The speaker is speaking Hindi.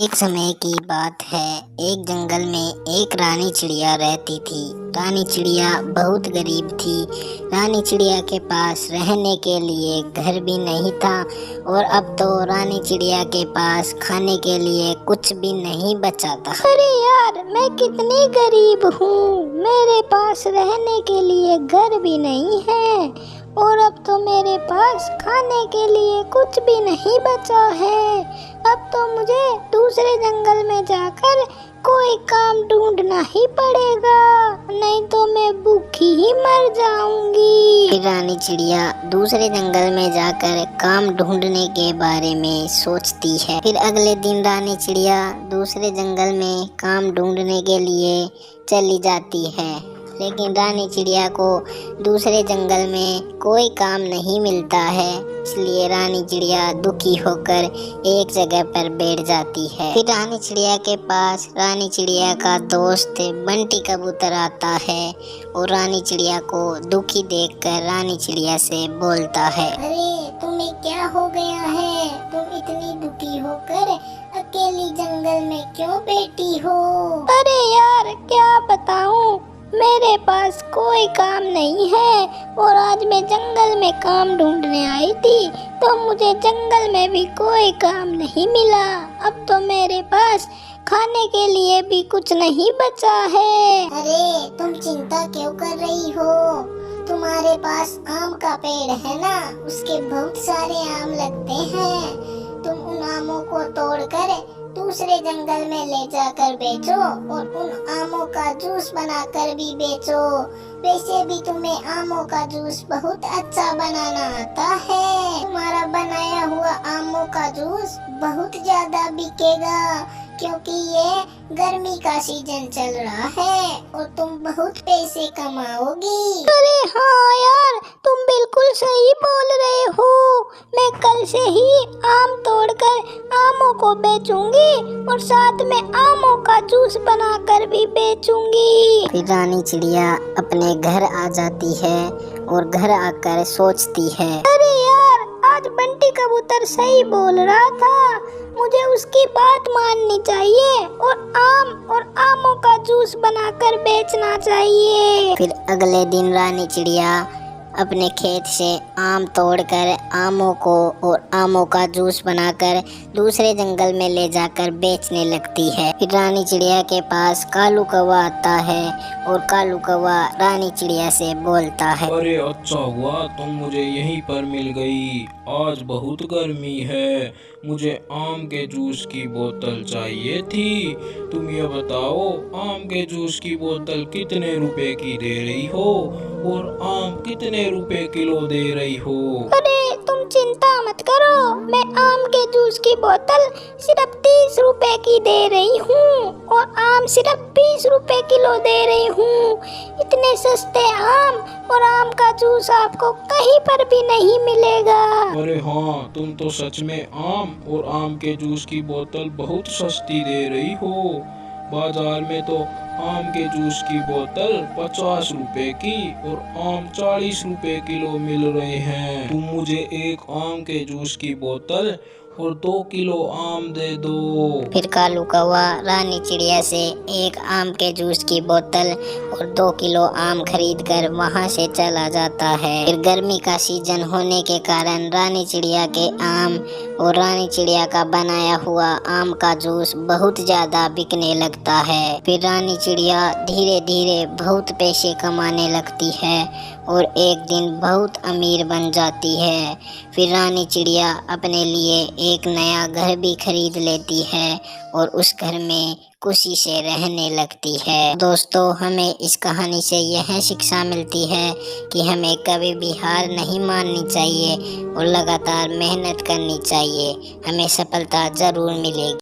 एक समय की बात है। एक जंगल में एक रानी चिड़िया रहती थी। रानी चिड़िया बहुत गरीब थी। रानी चिड़िया के पास रहने के लिए घर भी नहीं था और अब तो रानी चिड़िया के पास खाने के लिए कुछ भी नहीं बचा था। अरे यार, मैं कितनी गरीब हूँ, मेरे पास रहने के लिए घर भी नहीं है और अब तो मेरे पास खाने के लिए कुछ भी नहीं बचा है। अब तो मुझे दूसरे जंगल में जाकर कोई काम ढूंढना ही पड़ेगा, नहीं तो मैं भूखी ही मर जाऊंगी। फिर रानी चिड़िया दूसरे जंगल में जाकर काम ढूंढने के बारे में सोचती है। फिर अगले दिन रानी चिड़िया दूसरे जंगल में काम ढूंढने के लिए चली जाती है, लेकिन रानी चिड़िया को दूसरे जंगल में कोई काम नहीं मिलता है। इसलिए रानी चिड़िया दुखी होकर एक जगह पर बैठ जाती है। फिर रानी चिड़िया के पास रानी चिड़िया का दोस्त बंटी कबूतर आता है और रानी चिड़िया को दुखी देखकर रानी चिड़िया से बोलता है, अरे तुम्हें क्या हो गया है? तुम इतनी दुखी होकर अकेली जंगल में क्यों बैठी हो? अरे यार, क्या बताऊं, मेरे पास कोई काम नहीं है और आज मैं जंगल में काम ढूंढने आई थी तो मुझे जंगल में भी कोई काम नहीं मिला। अब तो मेरे पास खाने के लिए भी कुछ नहीं बचा है। अरे तुम चिंता क्यों कर रही हो? तुम्हारे पास आम का पेड़ है ना, उसके बहुत सारे आम लगते हैं। तुम उन आमों को तोड़कर दूसरे जंगल में ले जाकर बेचो और उन आमों का जूस बनाकर भी बेचो। वैसे भी तुम्हें आमों का जूस बहुत अच्छा बनाना आता है। तुम्हारा बनाया हुआ आमों का जूस बहुत ज्यादा बिकेगा क्योंकि ये गर्मी का सीजन चल रहा है और तुम बहुत पैसे कमाओगी। अरे हाँ यार, तुम बिल्कुल सही बोल रहे हो। मैं कल से ही आम तोड़कर आमों को बेचूंगी और साथ में आमों का जूस बनाकर भी बेचूंगी। फिर रानी चिड़िया अपने घर आ जाती है और घर आकर सोचती है, अरे यार, आज बंटी कबूतर सही बोल रहा था, मुझे उसकी बात माननी चाहिए और आमों का जूस बनाकर बेचना चाहिए। फिर अगले दिन रानी चिड़िया अपने खेत से आम तोड़कर आमों को और आमों का जूस बनाकर दूसरे जंगल में ले जाकर बेचने लगती है। फिर रानी चिड़िया के पास कालू कौवा आता है और कालू कौवा रानी चिड़िया से बोलता है, अरे अच्छा हुआ तुम मुझे यहीं पर मिल गई। आज बहुत गर्मी है, मुझे आम के जूस की बोतल चाहिए थी। तुम ये बताओ, आम के जूस की बोतल कितने रुपए की दे रही हो और आम कितने रुपए किलो दे रही हो? अरे तुम चिंता मत करो, मैं आम के जूस की बोतल सिर्फ 30 रुपए की दे रही हूँ और आम सिर्फ 20 रुपए किलो दे रही हूँ। इतने सस्ते आम और आम का जूस आपको कहीं पर भी नहीं मिलेगा। अरे हाँ, तुम तो सच में आम और आम के जूस की बोतल बहुत सस्ती दे रही हो। बाजार में तो आम के जूस की बोतल 50 रुपए की और आम 40 रुपए किलो मिल रहे हैं। तुम मुझे एक आम के जूस की बोतल और 2 किलो आम दे दो। फिर कालू कौवा रानी चिड़िया से एक आम के जूस की बोतल और 2 किलो आम खरीद कर वहाँ से चला जाता है। फिर गर्मी का सीजन होने के कारण रानी चिड़िया के आम और रानी चिड़िया का बनाया हुआ आम का जूस बहुत ज्यादा बिकने लगता है। फिर रानी चिड़िया धीरे धीरे बहुत पैसे कमाने लगती है और एक दिन बहुत अमीर बन जाती है। फिर रानी चिड़िया अपने लिए एक नया घर भी खरीद लेती है और उस घर में खुशी से रहने लगती है। दोस्तों, हमें इस कहानी से यह शिक्षा मिलती है कि हमें कभी भी हार नहीं माननी चाहिए और लगातार मेहनत करनी चाहिए। हमें सफलता जरूर मिलेगी।